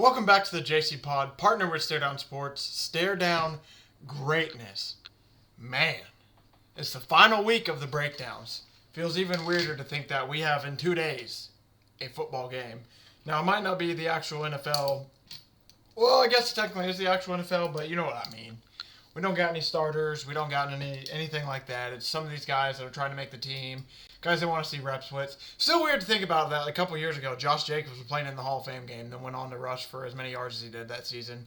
Welcome back to the JCPod, partner with Stare Down Sports. Stare Down Greatness. Man, it's the final week of the breakdowns. Feels even weirder to think that we have in 2 days a football game. Now, it might not be the actual NFL. Well, I guess technically it's the actual NFL, but you know what I mean. We don't got any starters. We don't got anything like that. It's some of these guys that are trying to make the team. Guys they want to see reps with. Still weird to think about that. A couple years ago, Josh Jacobs was playing in the Hall of Fame game, then went on to rush for as many yards as he did that season.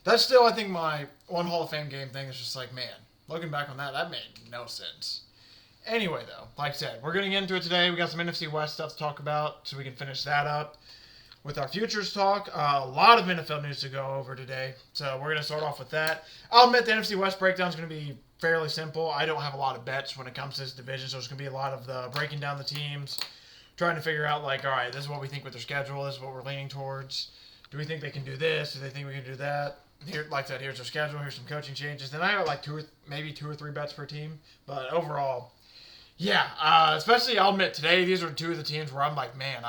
That's still, I think, my one Hall of Fame game thing is just like, man, looking back on that made no sense. Anyway, though, like I said, we're getting into it today. We got some NFC West stuff to talk about, so we can finish that up with our futures talk. A lot of NFL news to go over today, so we're going to start off with that. I'll admit the NFC West breakdown is going to be fairly simple. I don't have a lot of bets when it comes to this division, so it's going to be a lot of the breaking down the teams, trying to figure out, like, all right, this is what we think with their schedule, this is what we're leaning towards. Do we think they can do this? Do they think we can do that? Here, like I said, here's their schedule, here's some coaching changes. Then I have like maybe two or three bets per team, but overall, yeah, especially I'll admit today, these are two of the teams where I'm like, man,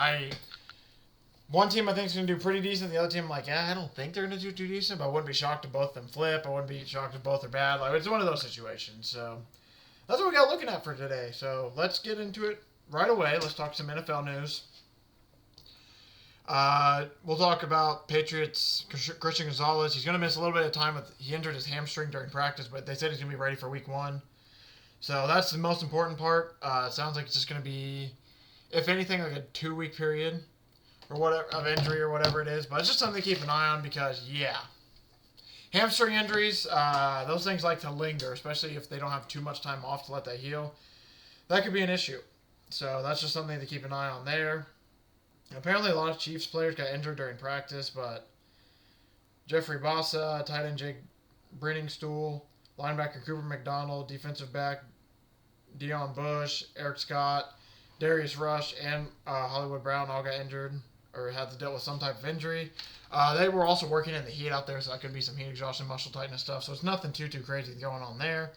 one team I think is going to do pretty decent. The other team, I'm like, yeah, I don't think they're going to do too decent, but I wouldn't be shocked if both of them flip. I wouldn't be shocked if both are bad. Like, it's one of those situations. So that's what we got looking at for today. So let's get into it right away. Let's talk some NFL news. We'll talk about Patriots, Christian Gonzalez. He's going to miss a little bit of time. He injured his hamstring during practice, but they said he's going to be ready for week 1. So that's the most important part. It sounds like it's just going to be, if anything, like a 2-week period or whatever of injury or whatever it is, but it's just something to keep an eye on because, yeah, hamstring injuries, those things like to linger, especially if they don't have too much time off to let that heal. That could be an issue. So that's just something to keep an eye on there. Apparently a lot of Chiefs players got injured during practice, but Jeffrey Bossa, tight end Jake Brenningstool, linebacker Cooper McDonald, defensive back Deion Bush, Eric Scott, Darius Rush, and Hollywood Brown all got injured or had to deal with some type of injury. They were also working in the heat out there, so that could be some heat exhaustion, muscle tightness stuff. So it's nothing too crazy going on there.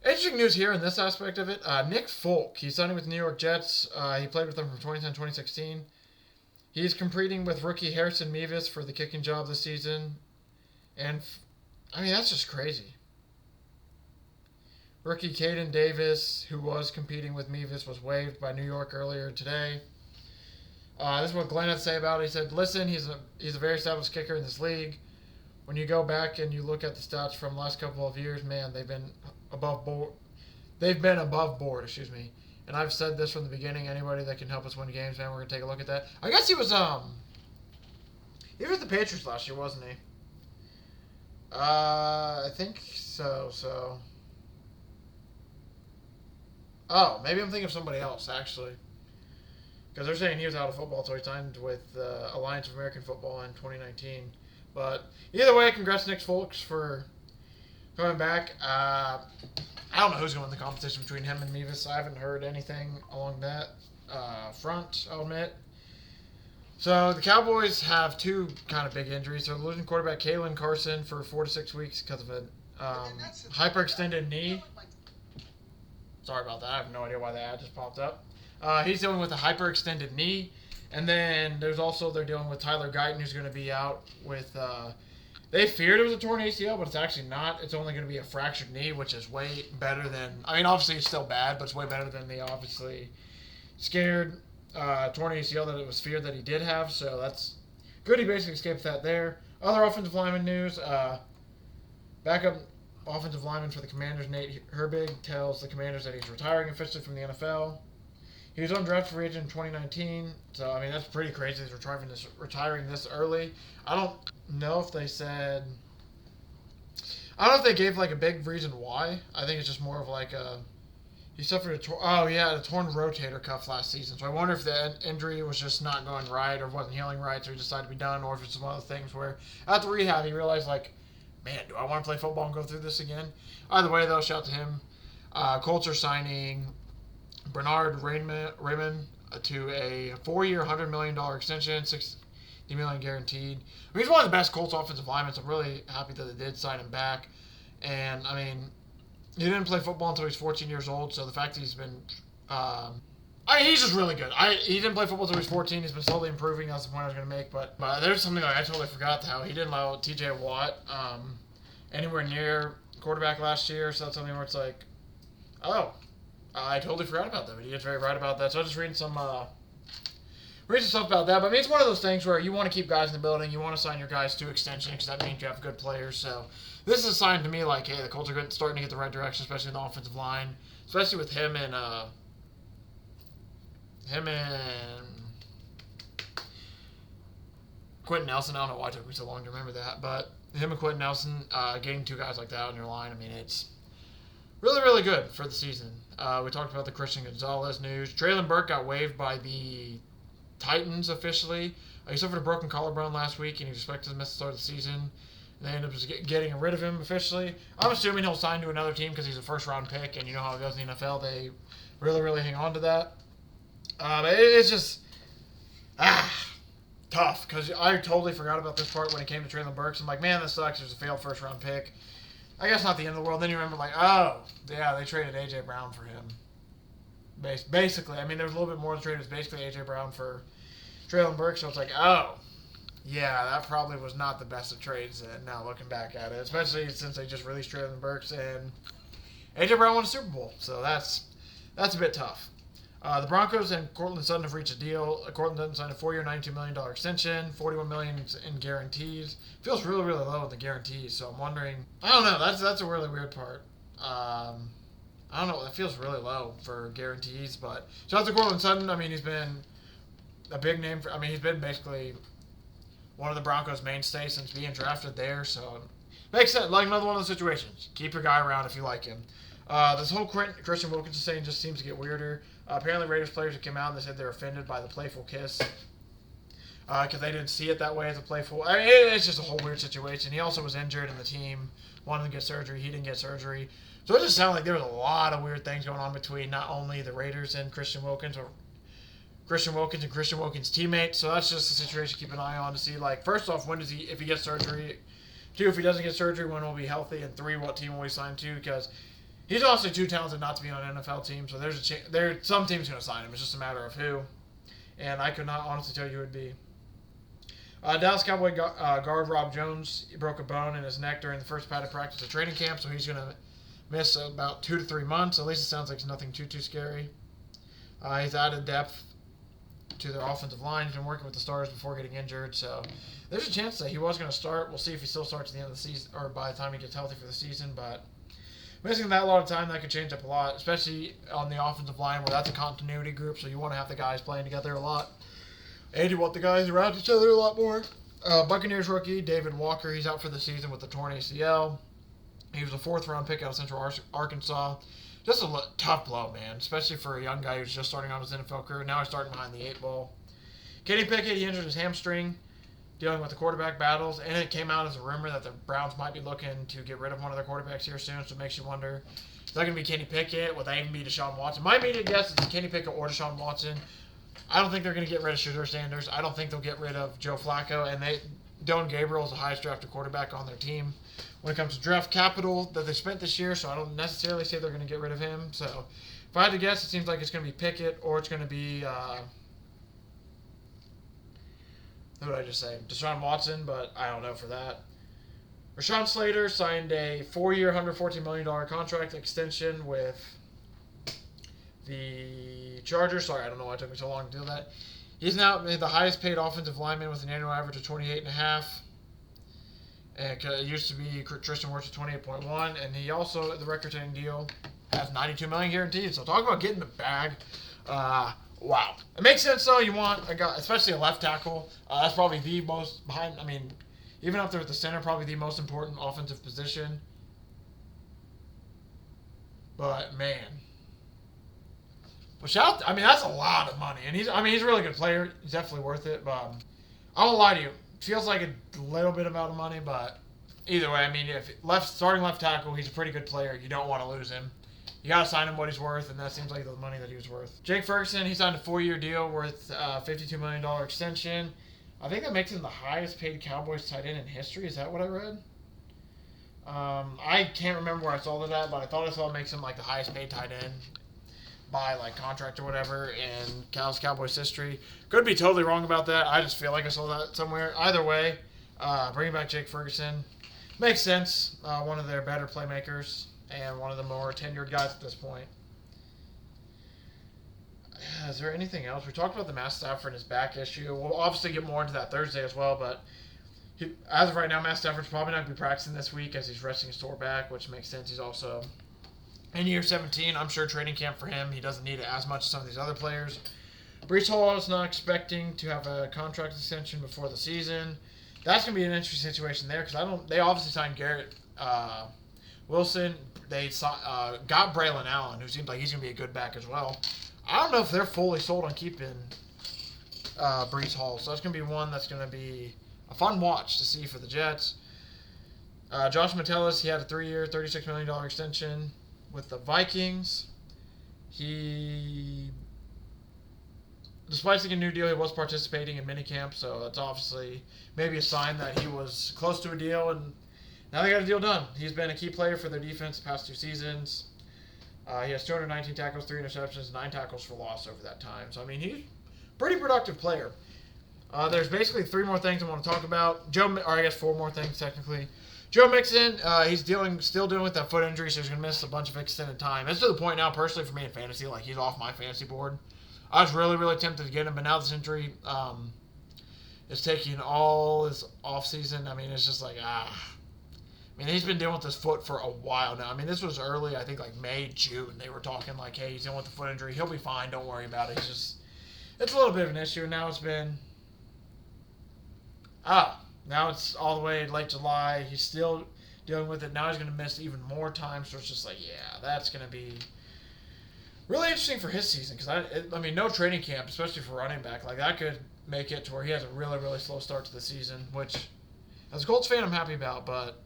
Interesting news here in this aspect of it. Nick Folk, he's signing with the New York Jets. He played with them from 2010-2016. He's competing with rookie Harrison Mevis for the kicking job this season. And, I mean, that's just crazy. Rookie Caden Davis, who was competing with Mevis, was waived by New York earlier today. This is what Glenn had to say about it. He said, listen, he's a very established kicker in this league. When you go back and you look at the stats from the last couple of years, man, they've been above board. And I've said this from the beginning. Anybody that can help us win games, man, we're going to take a look at that. I guess he was the Patriots last year, wasn't he? I think so. Oh, maybe I'm thinking of somebody else, actually. Because they're saying he was out of football until he signed with Alliance of American Football in 2019. But either way, congrats to Nick Folks for coming back. I don't know who's going to win the competition between him and Mevis. I haven't heard anything along that front, I'll admit. So the Cowboys have two kind of big injuries. They're losing quarterback Kalen Carson for 4 to 6 weeks because of a hyperextended knee. Sorry about that. I have no idea why that ad just popped up. He's dealing with a hyperextended knee. And then they're dealing with Tyler Guyton, who's going to be out with, they feared it was a torn ACL, but it's actually not. It's only going to be a fractured knee, which is way better than, I mean, obviously it's still bad, but it's way better than the obviously scared torn ACL that it was feared that he did have. So that's good. He basically escaped that there. Other offensive lineman news, backup offensive lineman for the Commanders, Nate Herbig, tells the Commanders that he's retiring officially from the NFL. He was undrafted free agent in 2019, so, I mean, that's pretty crazy. He's retiring this early. I don't know if they said... I don't know if they gave, like, a big reason why. I think it's just more of, like, he suffered a torn rotator cuff last season. So I wonder if the injury was just not going right or wasn't healing right, so he decided to be done, or if it's one of those things where after rehab he realized, like, man, do I want to play football and go through this again? Either way, though, shout out to him. Colts are signing Bernard Raymond to a 4-year, $100 million extension, $60 million guaranteed. I mean, he's one of the best Colts offensive linemen, so I'm really happy that they did sign him back. And, I mean, he didn't play football until he was 14 years old, so the fact that he's been He's just really good. He didn't play football until he was 14. He's been slowly improving. That's the point I was going to make. But there's something I totally forgot how he didn't allow T.J. Watt anywhere near quarterback last year. So that's something where it's like, oh, I totally forgot about that. But he is very right about that. So I was just reading some stuff about that. But I mean, it's one of those things where you want to keep guys in the building. You want to sign your guys to extension because that means you have good players. So this is a sign to me like, hey, the Colts are starting to get the right direction, especially in the offensive line, especially with him and Quentin Nelson. I don't know why it took me so long to remember that, but him and Quentin Nelson getting two guys like that on your line, I mean, it's really, really good for the season. We talked about the Christian Gonzalez news. Traylon Burke got waived by the Titans officially. He suffered a broken collarbone last week, and he was expected to miss the start of the season. And they ended up getting rid of him officially. I'm assuming he'll sign to another team because he's a first-round pick, and you know how it goes in the NFL. They really, really hang on to that. But it's just tough because I totally forgot about this part when it came to Traylon Burks. I'm like, man, this sucks. There's a failed first-round pick. I guess not the end of the world. Then you remember, like, oh, yeah, they traded A.J. Brown for him. Basically, I mean, there's a little bit more to trade. It was basically A.J. Brown for Traylon Burks. So it's like, oh, yeah, that probably was not the best of trades. And now looking back at it, especially since they just released Traylon Burks and A.J. Brown won a Super Bowl. So that's a bit tough. The Broncos and Courtland Sutton have reached a deal. Courtland Sutton signed a 4-year, $92 million extension, $41 million in guarantees. Feels really, really low in the guarantees, so I'm wondering. I don't know. That's a really weird part. I don't know. That feels really low for guarantees, but shout out to Courtland Sutton. I mean, he's been a big name. He's been basically one of the Broncos' mainstays since being drafted there, so makes sense. Like another one of those situations. Keep your guy around if you like him. This whole Christian Wilkins thing just seems to get weirder. Apparently, Raiders players have come out and they said they're offended by the playful kiss because they didn't see it that way as a playful. I mean, it's just a whole weird situation. He also was injured in the team, wanted to get surgery. He didn't get surgery. So it just sounded like there was a lot of weird things going on between not only the Raiders and Christian Wilkins, but Christian Wilkins and Christian Wilkins' teammates. So that's just a situation to keep an eye on to see, like, first off, when does he, if he gets surgery? 2, if he doesn't get surgery, when will he be healthy? And 3, what team will he sign to? Because he's also too talented not to be on an NFL team, so there's a chance. Some team's going to sign him. It's just a matter of who. And I could not honestly tell you who it would be. Dallas Cowboy guard Rob Jones, he broke a bone in his neck during the first padded practice of training camp, so he's going to miss about 2 to 3 months. At least it sounds like it's nothing too scary. He's added depth to their offensive line. He's been working with the stars before getting injured, so there's a chance that he was going to start. We'll see if he still starts at the end of the season or by the time he gets healthy for the season, but missing that a lot of time, that could change up a lot, especially on the offensive line where that's a continuity group, so you want to have the guys playing together a lot. And you want the guys around each other a lot more. Buccaneers rookie David Walker, he's out for the season with the torn ACL. He was a 4th-round pick out of Central Arkansas. Just a tough blow, man, especially for a young guy who's just starting out his NFL career. Now he's starting behind the 8 ball. Kenny Pickett, he injured his hamstring dealing with the quarterback battles, and it came out as a rumor that the Browns might be looking to get rid of one of their quarterbacks here soon, so it makes you wonder, is that going to be Kenny Pickett? Will that even be Deshaun Watson? My immediate guess is Kenny Pickett or Deshaun Watson. I don't think they're going to get rid of Shedeur Sanders. I don't think they'll get rid of Joe Flacco, and Dylan Gabriel is the highest drafted quarterback on their team when it comes to draft capital that they spent this year, so I don't necessarily say they're going to get rid of him. So if I had to guess, it seems like it's going to be Pickett or it's going to be who did I just say? Deshaun Watson, but I don't know for that. Rashawn Slater signed a 4-year, $114 million contract extension with the Chargers. Sorry, I don't know why it took me so long to do that. He's now the highest paid offensive lineman with an annual average of 28.5. And it used to be Tristan Wirfs at 28.1. And he also, the record-setting deal, has $92 million guaranteed. So talk about getting the bag. Wow. It makes sense, though. You want a guy, especially a left tackle. That's probably the most behind. I mean, even up there at the center, probably the most important offensive position. But, man. Well, I mean, that's a lot of money. And he's a really good player. He's definitely worth it. But I won't lie to you. Feels like a little bit amount of money, but either way, I mean, if starting left tackle, he's a pretty good player. You don't want to lose him. You got to sign him what he's worth, and that seems like the money that he was worth. Jake Ferguson, he signed a 4-year deal worth $52 million extension. I think that makes him the highest paid Cowboys tight end in history. Is that what I read? I can't remember where I saw that at, but I thought I saw it makes him like the highest paid tight end. by like contract or whatever in Cowboys history. Could be totally wrong about that. I just feel like I saw that somewhere. Either way, bringing back Jake Ferguson makes sense. One of their better playmakers and one of the more tenured guys at this point. Is there anything else? We talked about the Matt Stafford and his back issue. We'll obviously get more into that Thursday as well, but as of right now, Matt Stafford's probably not going to be practicing this week as he's resting his sore back, which makes sense. He's also in year 17. I'm sure training camp for him, he doesn't need it as much as some of these other players. Breece Hall is not expecting to have a contract extension before the season. That's going to be an interesting situation there because they obviously signed Garrett Wilson. They got Braylon Allen, who seems like he's going to be a good back as well. I don't know if they're fully sold on keeping Breece Hall, so that's going to be one that's going to be a fun watch to see for the Jets. Josh Metellus, he had a 3-year, $36 million extension with the Vikings. He, despite taking a new deal, he was participating in minicamp, so that's obviously maybe a sign that he was close to a deal, and now they got a deal done. He's been a key player for their defense the past 2 seasons. He has 219 tackles, 3 interceptions, 9 tackles for loss over that time. So, I mean, he's a pretty productive player. There's basically 3 more things I want to talk about. Or I guess 4 more things, technically. Joe Mixon, he's still dealing with that foot injury, so he's going to miss a bunch of extended time. It's to the point now, personally, for me in fantasy, like, he's off my fantasy board. I was really, really tempted to get him, but now this injury is taking all his offseason. I mean, it's just like, I mean, he's been dealing with this foot for a while now. I mean, this was early, I think, like May, June. They were talking like, hey, he's dealing with the foot injury. He'll be fine. Don't worry about it. It's a little bit of an issue. Now it's been, now it's all the way late July. He's still dealing with it. Now he's going to miss even more time. So it's just like, yeah, that's going to be really interesting for his season. Because, I mean, no training camp, especially for running back. Like, that could make it to where he has a really, really slow start to the season, which, as a Colts fan, I'm happy about. But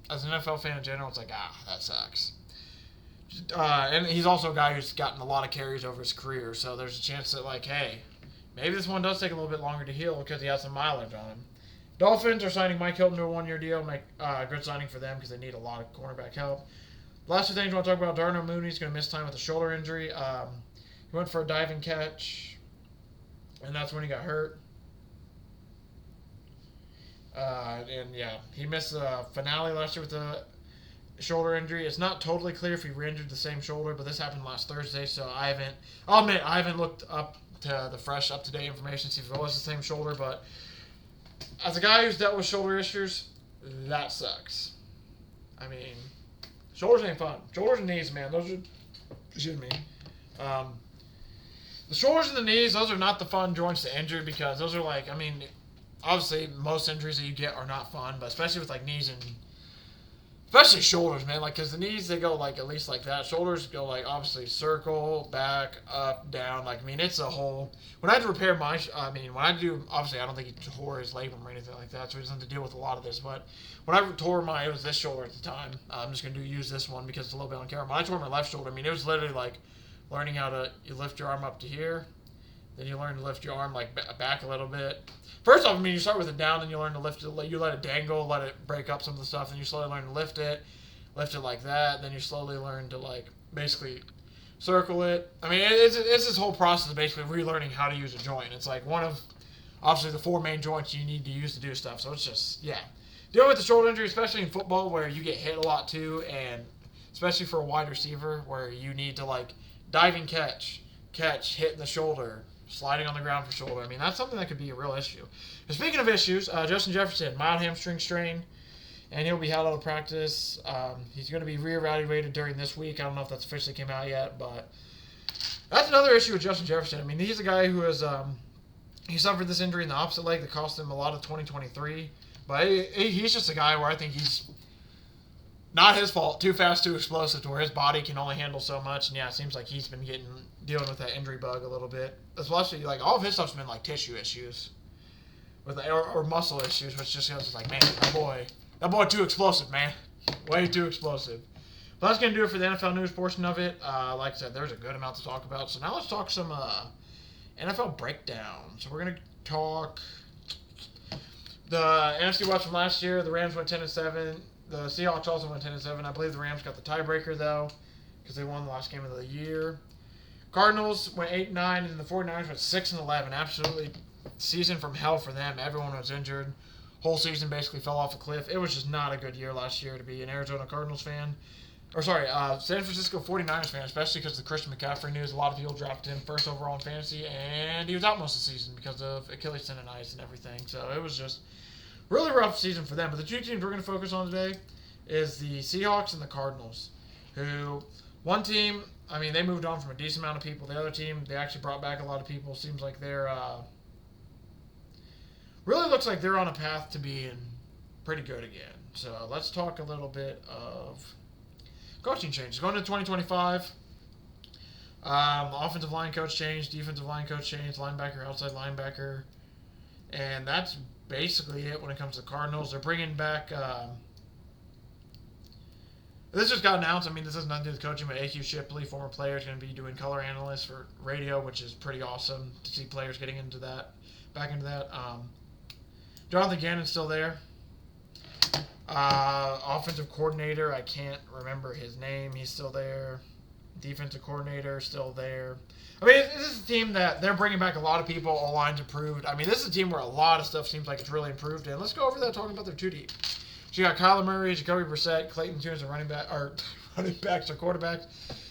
as an NFL fan in general, it's like, that sucks. And he's also a guy who's gotten a lot of carries over his career, so there's a chance that, like, hey, maybe this one does take a little bit longer to heal because he has some mileage on him. Dolphins are signing Mike Hilton to a 1-year deal. Good signing for them because they need a lot of cornerback help. The last 2 things I want to talk about, Darnell Mooney's going to miss time with a shoulder injury. He went for a diving catch, and that's when he got hurt. He missed the finale last year with a shoulder injury. It's not totally clear if he re-injured the same shoulder, but this happened last Thursday, so I'll admit, I haven't looked up to the fresh, up-to-date information to see if it was the same shoulder, but as a guy who's dealt with shoulder issues, that sucks. I mean, shoulders ain't fun. Shoulders and knees, man, those are, excuse me, the shoulders and the knees, those are not the fun joints to injure because those are like, I mean, obviously, most injuries that you get are not fun, but especially with, like, knees and especially shoulders, man. Like, because the knees, they go, like, at least like that. Shoulders go, like, obviously circle, back, up, down. Like, I mean, it's a whole... When I had to repair obviously, I don't think he tore his labrum or anything like that, so he doesn't have to deal with a lot of this. But when I tore it was this shoulder at the time. I'm just going to use this one because it's a little bit on camera. When I tore my left shoulder, I mean, it was literally, like, learning how to... You lift your arm up to here. Then you learn to lift your arm, like, back a little bit. First off, I mean, you start with it down, then you learn to lift it. You let it dangle, let it break up some of the stuff, then you slowly learn to lift it like that. Then you slowly learn to, like, basically circle it. I mean, it's this whole process of basically relearning how to use a joint. It's like one of, obviously, the 4 main joints you need to use to do stuff. So it's just, yeah. Dealing with the shoulder injury, especially in football where you get hit a lot too, and especially for a wide receiver where you need to, like, diving catch, hit in the shoulder, sliding on the ground for shoulder. I mean, that's something that could be a real issue. And speaking of issues, Justin Jefferson, mild hamstring strain, and he'll be held out of practice. He's going to be reevaluated during this week. I don't know if that's officially came out yet, but that's another issue with Justin Jefferson. I mean, he's a guy who has he suffered this injury in the opposite leg that cost him a lot of 2023. But he's just a guy where I think he's not his fault. Too fast, too explosive, to where his body can only handle so much. And yeah, it seems like he's been dealing with that injury bug a little bit. Especially, like, all of his stuff's been like tissue issues, or muscle issues, which just goes like, man, that boy too explosive, man, way too explosive. But that's gonna do it for the NFL news portion of it. Like I said, there's a good amount to talk about. So now let's talk some NFL breakdown. So we're gonna talk the NFC West from last year. The Rams went 10-7. The Seahawks also went 10-7. I believe the Rams got the tiebreaker though, because they won the last game of the year. Cardinals went 8-9, and the 49ers went 6-11. Absolutely season from hell for them. Everyone was injured. Whole season basically fell off a cliff. It was just not a good year last year to be an Arizona Cardinals fan. San Francisco 49ers fan, especially because of the Christian McCaffrey news. A lot of people dropped him first overall in fantasy, and he was out most of the season because of Achilles tendonitis and everything. So it was just really rough season for them. But the two teams we're going to focus on today is the Seahawks and the Cardinals, who one team, I mean, they moved on from a decent amount of people. The other team, they actually brought back a lot of people. Seems like they're really looks like they're on a path to being pretty good again. So let's talk a little bit of coaching changes. Going to 2025, offensive line coach changed, defensive line coach changed, linebacker, outside linebacker, and that's basically it when it comes to the Cardinals. They're bringing back. This just got announced. I mean, this has nothing to do with coaching, but A.Q. Shipley, former player, is going to be doing color analyst for radio, which is pretty awesome to see players getting into that, back into that. Jonathan Gannon's still there. Offensive coordinator, I can't remember his name. He's still there. Defensive coordinator, still there. I mean, this is a team that they're bringing back a lot of people. All lines improved. I mean, this is a team where a lot of stuff seems like it's really improved. And let's go over that talking about their 2 deep. So you got Kyler Murray, Jacoby Brissett, Clayton Tune as the running backs or quarterbacks.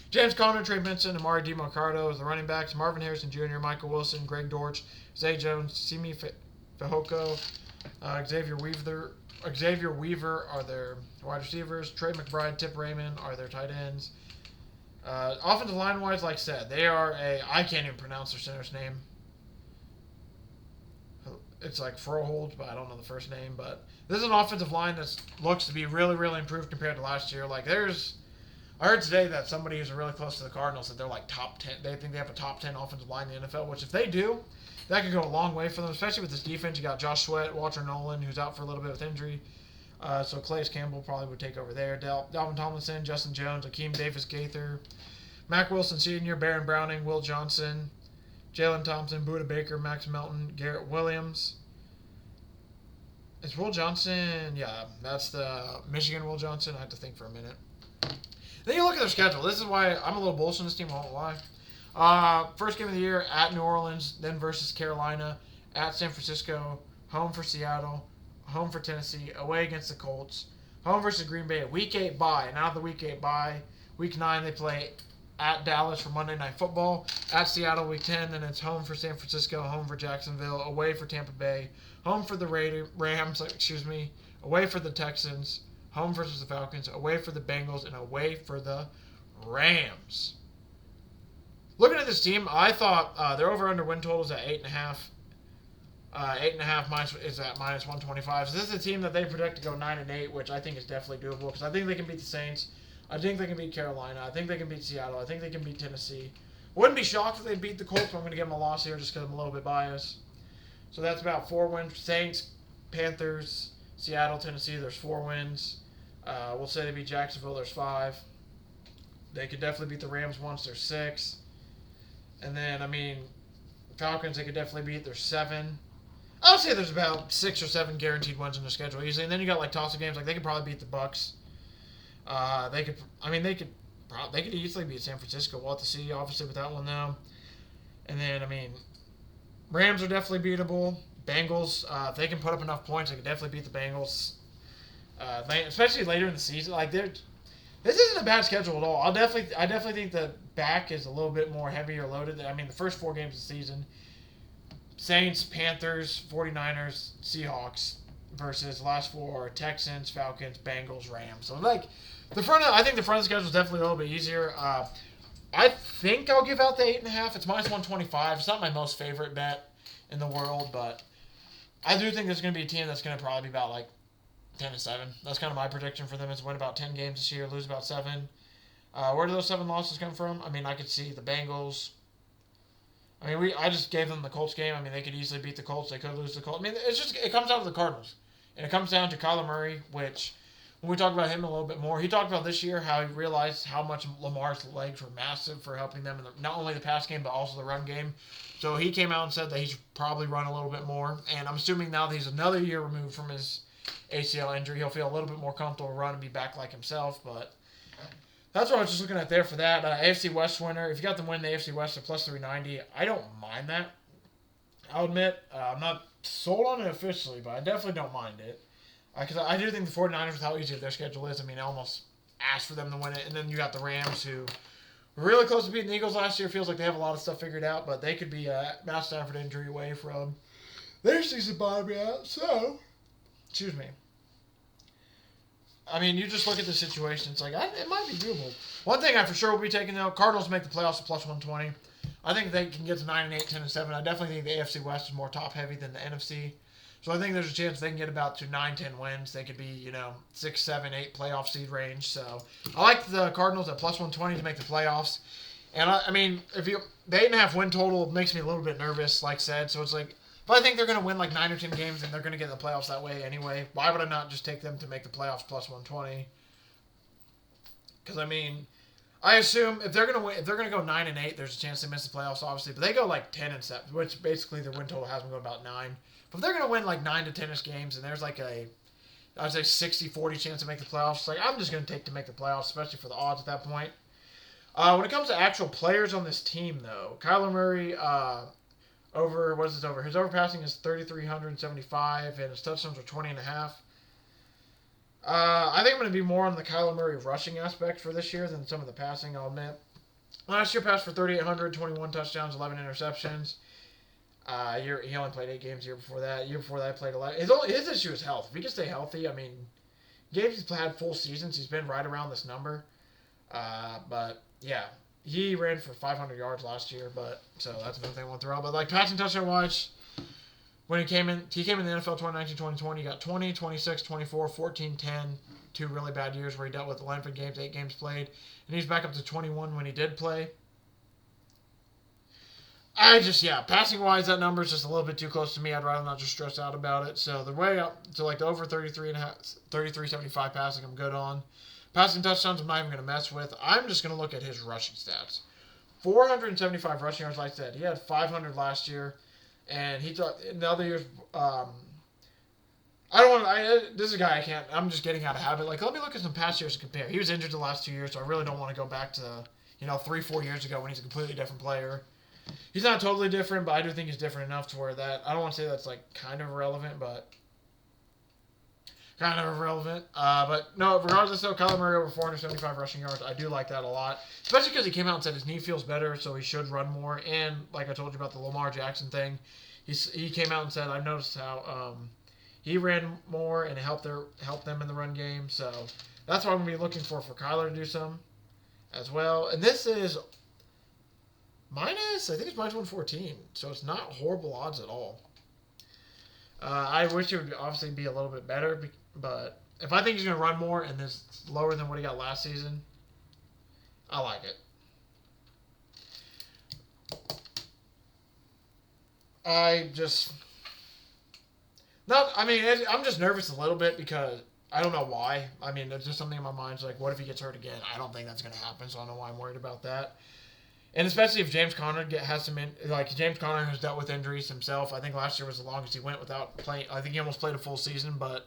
James Conner, Trey Benson, Amari DiMarcardo as the running backs. Marvin Harrison Jr., Michael Wilson, Greg Dortch, Zay Jones, Simi Fehoko, Xavier Weaver are their wide receivers. Trey McBride, Tip Raymond are their tight ends. Offensive line-wise, like I said, they are I can't even pronounce their center's name. It's like Frohold, but I don't know the first name. But this is an offensive line that looks to be really, really improved compared to last year. Like I heard today that somebody who's really close to the Cardinals that they're like top 10. They think they have a top 10 offensive line in the NFL, which if they do, that could go a long way for them, especially with this defense. You got Josh Sweat, Walter Nolan, who's out for a little bit with injury. So Calais Campbell probably would take over there. Dalvin Tomlinson, Justin Jones, Akeem Davis-Gaither, Mac Wilson Sr., Baron Browning, Will Johnson, Jalen Thompson, Budda Baker, Max Melton, Garrett Williams. Is Will Johnson? Yeah, that's the Michigan Will Johnson. I have to think for a minute. Then you look at their schedule. This is why I'm a little bullish on this team. I won't lie. First game of the year at New Orleans, then versus Carolina, at San Francisco, home for Seattle, home for Tennessee, away against the Colts, home versus Green Bay, Week 8 bye. And out of the Week 8 bye, Week 9 they play at Dallas for Monday Night Football, at Seattle Week 10, then it's home for San Francisco, home for Jacksonville, away for Tampa Bay, home for the Rams, away for the Texans, home versus the Falcons, away for the Bengals, and away for the Rams. Looking at this team, I thought their over-under win total is at 8.5. 8.5 is at minus 125. So this is a team that they predict to go 9-8, which I think is definitely doable because I think they can beat the Saints. I think they can beat Carolina. I think they can beat Seattle. I think they can beat Tennessee. Wouldn't be shocked if they beat the Colts, but I'm going to give them a loss here just because I'm a little bit biased. So that's about 4 wins. Saints, Panthers, Seattle, Tennessee, there's 4 wins. We'll say they beat Jacksonville, there's 5. They could definitely beat the Rams once, there's 6. And then, Falcons, they could definitely beat, there's 7. I would say there's about 6 or 7 guaranteed wins in their schedule easily. And then you got toss-up games, they could probably beat the Bucks. They could easily beat San Francisco. We'll have to see, obviously, with that one, though. And then, Rams are definitely beatable. Bengals, if they can put up enough points, they could definitely beat the Bengals. Especially later in the season. This isn't a bad schedule at all. I definitely think the back is a little bit more heavier loaded. The first 4 games of the season, Saints, Panthers, 49ers, Seahawks, versus the last 4 Texans, Falcons, Bengals, Rams. So I think the front of the schedule is definitely a little bit easier. I think I'll give out the 8.5. It's minus 125. It's not my most favorite bet in the world, but I do think there's going to be a team that's going to probably be about 10-7. That's kind of my prediction for them, is win about 10 games this year, lose about 7. Where do those 7 losses come from? I could see the Bengals. I just gave them the Colts game. They could easily beat the Colts. They could lose the Colts. It comes down to the Cardinals. And it comes down to Kyler Murray, which, when we talk about him a little bit more, he talked about this year how he realized how much Lamar's legs were massive for helping them in not only the pass game, but also the run game. So he came out and said that he should probably run a little bit more. And I'm assuming now that he's another year removed from his ACL injury, he'll feel a little bit more comfortable run and be back like himself. But That's what I was just looking at there for that. AFC West winner. If you got them win the AFC West at plus 390, I don't mind that. I'll admit, I'm not sold on it officially, but I definitely don't mind it. Because I do think the 49ers, with how easy their schedule is, I almost asked for them to win it. And then you got the Rams, who were really close to beating the Eagles last year. Feels like they have a lot of stuff figured out, but they could be a Matt Stafford injury away from their season bottoming out. So, excuse me. You just look at the situation. It's like, it might be doable. One thing I for sure will be taking, though, Cardinals make the playoffs at plus 120. I think they can get to 9-8, 10-7. I definitely think the AFC West is more top-heavy than the NFC. So I think there's a chance they can get about to 9-10 wins. They could be, 6, 7, 8 playoff seed range. So I like the Cardinals at plus 120 to make the playoffs. And, the 8.5 win total makes me a little bit nervous, like I said. So it's like, if I think they're going to win like 9 or 10 games and they're going to get in the playoffs that way anyway, why would I not just take them to make the playoffs plus 120? Because, I assume if they're going to go 9-8, there's a chance they miss the playoffs, obviously. But they go like 10-7, which basically their win total has them going about 9. But if they're going to win like 9 to 10ish games, and there's like I'd say 60-40 chance to make the playoffs, it's like I'm just going to take to make the playoffs, especially for the odds at that point. When it comes to actual players on this team, though, Kyler Murray, his overpassing is 3,375, and his touchdowns are 20.5. I think I'm going to be more on the Kyler Murray rushing aspect for this year than some of the passing, I'll admit. Last year passed for 3,800, 21 touchdowns, 11 interceptions. He only played 8 games the year before that. Year before that, he played 11. His issue is health. If he can stay healthy, games he's had full seasons, he's been right around this number. But, yeah. He ran for 500 yards last year, so that's another thing I want to throw out. But, passing touchdown-wise, when he came in the NFL 2019-2020, he got 20, 26, 24, 14, 10, 2 really bad years where he dealt with 11 games, 8 games played. And he's back up to 21 when he did play. Passing-wise, that number is just a little bit too close to me. I'd rather not just stress out about it. So the way up to the over 33.75 passing, I'm good on. Passing touchdowns, I'm not even going to mess with. I'm just going to look at his rushing stats. 475 rushing yards, like I said. He had 500 last year. And in the other years, this is a guy I'm just getting out of habit. Let me look at some past years to compare. He was injured the last 2 years, so I really don't want to go back to, 3-4 years ago when he's a completely different player. He's not totally different, but I do think he's different enough to where I don't want to say that's kind of irrelevant, but kind of irrelevant. But no, regardless though, Kyler Murray over 475 rushing yards. I do like that a lot, especially because he came out and said his knee feels better, so he should run more. And like I told you about the Lamar Jackson thing, he came out and said, I've noticed how he ran more and helped them in the run game. So that's what I'm going to be looking for Kyler to do some as well. And this is I think it's minus 114, so it's not horrible odds at all. I wish it would obviously be a little bit better, but if I think he's going to run more and this is lower than what he got last season, I like it. I'm just nervous a little bit because I don't know why. There's just something in my mind. It's like, what if he gets hurt again? I don't think that's going to happen, so I don't know why I'm worried about that. And especially if James Conner has some James Conner has dealt with injuries himself. I think last year was the longest he went without playing. I think he almost played a full season, but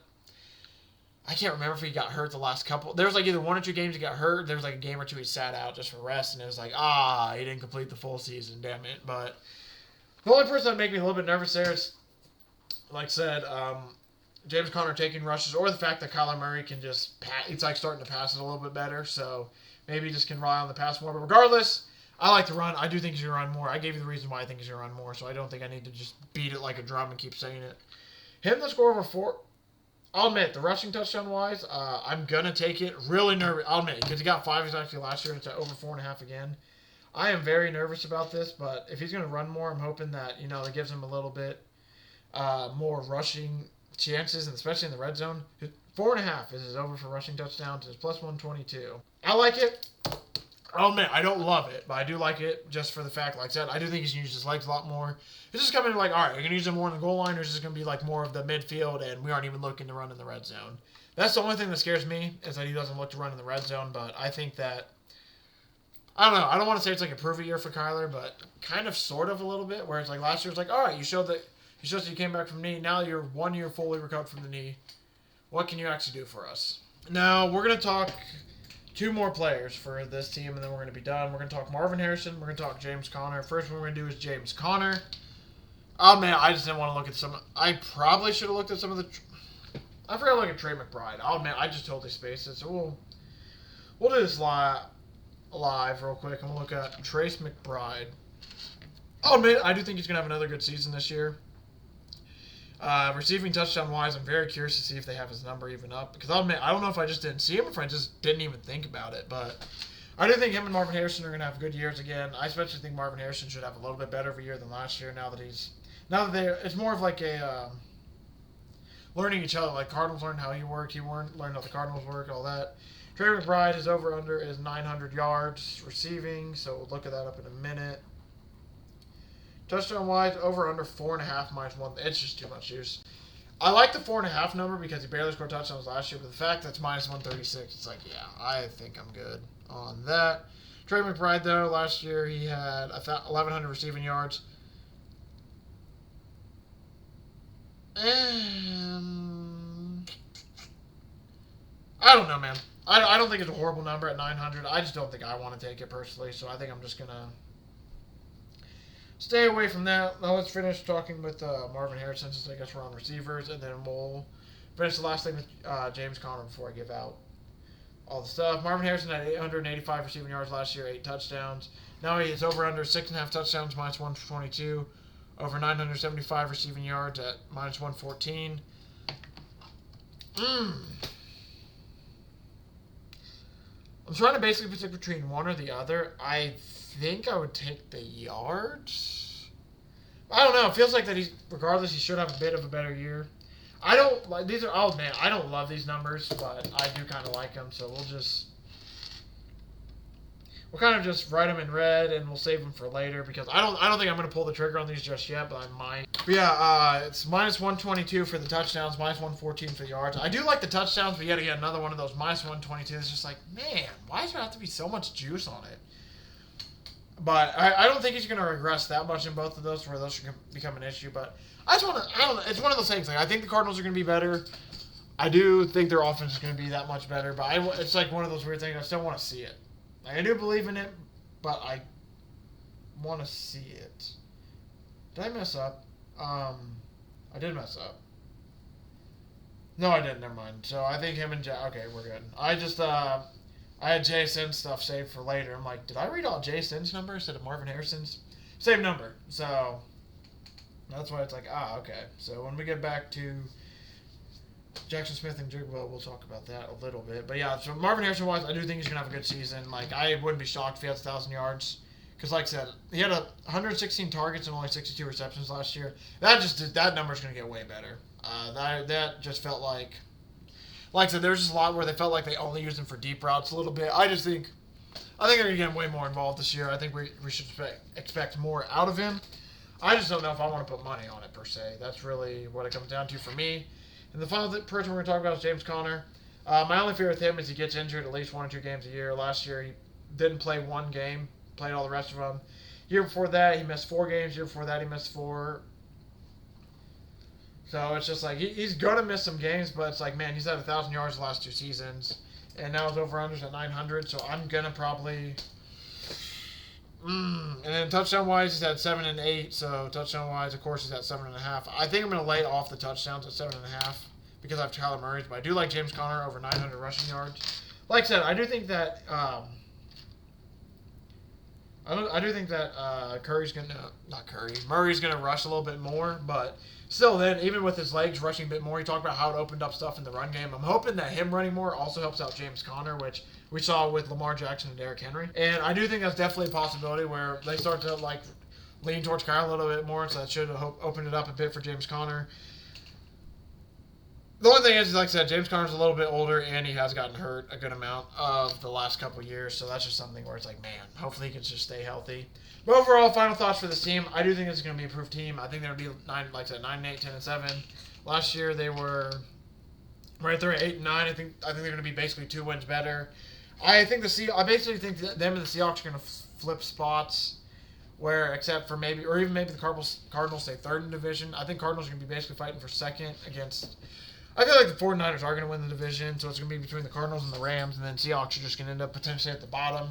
I can't remember if he got hurt the last couple. There was either 1 or 2 games he got hurt. There was a game or 2 he sat out just for rest, and it was he didn't complete the full season. Damn it! But the only person that make me a little bit nervous there is, like I said, James Conner taking rushes, or the fact that Kyler Murray can just it's starting to pass it a little bit better. So maybe he just can rely on the pass more. But regardless, I like to run. I do think he's going to run more. I gave you the reason why I think he's going to run more, so I don't think I need to just beat it like a drum and keep saying it. Him to score over 4. I'll admit, the rushing touchdown-wise, I'm going to take it. Really nervous. I'll admit, because he got 5 exactly last year, and it's at over 4.5 again. I am very nervous about this, but if he's going to run more, I'm hoping that, that gives him a little bit more rushing chances, and especially in the red zone. 4.5 is his over for rushing touchdowns. It's plus 122. I like it. I'll admit, I don't love it, but I do like it just for the fact, like I said, I do think he's going to use his legs a lot more. It's just coming all right, you're going to use him more in the goal line, or is this going to be more of the midfield, and we aren't even looking to run in the red zone? That's the only thing that scares me, is that he doesn't look to run in the red zone, but I think that, I don't know, I don't want to say it's a prove it year for Kyler, but kind of sort of a little bit, where it's last year was all right, you showed that you came back from the knee, now you're 1 year fully recovered from the knee. What can you actually do for us? Now, we're going to talk two more players for this team, and then we're going to be done. We're going to talk Marvin Harrison. We're going to talk James Conner. First one we're going to do is James Conner. Oh, man, I just didn't want to look at some. I probably should have looked at some of the. I forgot to look at Trey McBride. Oh, man, I just totally spaced it. So we'll do this live real quick, and we'll look at Trace McBride. Oh, man, I do think he's going to have another good season this year. Receiving touchdown-wise, I'm very curious to see if they have his number even up. Because I'll admit, I don't know if I just didn't see him or if I just didn't even think about it. But I do think him and Marvin Harrison are going to have good years again. I especially think Marvin Harrison should have a little bit better of a year than last year it's more of like a learning each other. Like Cardinals learned how he worked. He learned how the Cardinals work, all that. Trey McBride, his over-under is 900 yards receiving. So we'll look at that up in a minute. Touchdown-wise, over-under 4.5 minus 1. It's just too much juice. I like the 4.5 number because he barely scored touchdowns last year, but the fact that's minus 136, it's like, yeah, I think I'm good on that. Trey McBride, though, last year he had 1,100 receiving yards. And I don't know, man. I don't think it's a horrible number at 900. I just don't think I want to take it personally, so I think I'm just going to stay away from that. Now let's finish talking with Marvin Harrison, since I guess we're on receivers, and then we'll finish the last thing with James Conner before I give out all the stuff. Marvin Harrison had 885 receiving yards last year, 8 touchdowns. Now he is over under 6.5 touchdowns, minus 122. Over 975 receiving yards at minus 114. I'm trying to basically pick between one or the other. I think I would take the yards. I don't know. It feels like that regardless, he should have a bit of a better year. I don't like these. I don't love these numbers, but I do kind of like them. So we'll kind of just write them in red, and we'll save them for later because I don't think I'm going to pull the trigger on these just yet, but I might. But yeah, it's minus 122 for the touchdowns, minus 114 for the yards. I do like the touchdowns, but yet again, another one of those minus 122. It's just like, man, why does there have to be so much juice on it? But I don't think he's going to regress that much in both of those where those should become an issue. But I don't know. It's one of those things. Like, I think the Cardinals are going to be better. I do think their offense is going to be that much better. But it's like one of those weird things. I still want to see it. Like, I do believe in it, but I want to see it. Did I mess up? I did mess up. No, I didn't. Never mind. So I think him and okay, we're good. I had Jason's stuff saved for later. I'm like, did I read all Jason's number instead of Marvin Harrison's? Same number. So that's why it's like, okay. So when we get back to Jackson Smith and Jigwell, we'll talk about that a little bit. But yeah, so Marvin Harrison-wise, I do think he's going to have a good season. Like, I wouldn't be shocked if he has 1,000 yards. Because, like I said, he had 116 targets and only 62 receptions last year. That number's going to get way better. That just felt like I said, there's just a lot where they felt like they only used him for deep routes a little bit. I think they're going to get way more involved this year. I think we should expect more out of him. I just don't know if I want to put money on it, per se. That's really what it comes down to for me. And the final person we're going to talk about is James Conner. My only fear with him is he gets injured at least 1 or 2 games a year. Last year, he didn't play 1 game, played all the rest of them. Year before that, he missed 4 games. Year before that, he missed 4. So it's just like he's going to miss some games, but it's like, man, he's had 1,000 yards the last 2 seasons. And now his over-under's at 900, so I'm going to probably... And then touchdown-wise, he's had 7 and 8. So touchdown-wise, of course, he's at 7.5. I think I'm going to lay off the touchdowns at 7.5 because I have Kyler Murray. But I do like James Conner over 900 rushing yards. Like I said, I do think that Murray's gonna rush a little bit more, but still, then even with his legs rushing a bit more, he talked about how it opened up stuff in the run game. I'm hoping that him running more also helps out James Conner, which we saw with Lamar Jackson and Derrick Henry. And I do think that's definitely a possibility where they start to lean towards Kyle a little bit more, so that should open it up a bit for James Conner. The only thing is, like I said, James Conner's a little bit older, and he has gotten hurt a good amount of the last couple of years, so that's just something where it's like, man, hopefully he can just stay healthy. But overall, final thoughts for this team. I do think it's going to be an improved team. I think they're going to be 9-8, 10-7. Last year they were right there at 8-9. I think they're going to be basically 2 wins better. I basically think that them and the Seahawks are going to flip spots, where except for maybe the Cardinals stay third in division. I think Cardinals are going to be basically fighting for second against I feel like the 49ers are going to win the division, so it's going to be between the Cardinals and the Rams, and then Seahawks are just going to end up potentially at the bottom.